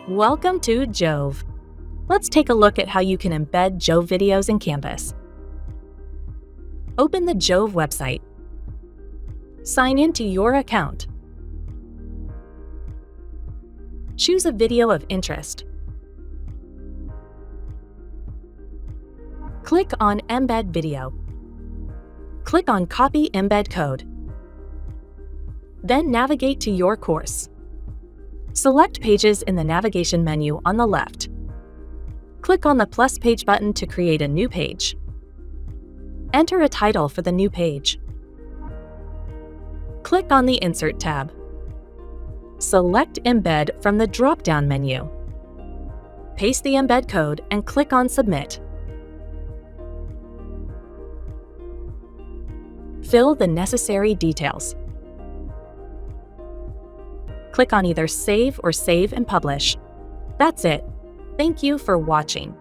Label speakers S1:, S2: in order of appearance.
S1: Welcome to JoVE. Let's take a look at how you can embed JoVE videos in Canvas. Open the JoVE website. Sign in to your account. Choose a video of interest. Click on Embed Video. Click on Copy Embed Code. Then navigate to your course. Select Pages in the navigation menu on the left. Click on the plus page button to create a new page. Enter a title for the new page. Click on the Insert tab. Select Embed from the drop-down menu. Paste the embed code and click on Submit. Fill the necessary details. Click on either Save or Save and Publish. That's it. Thank you for watching.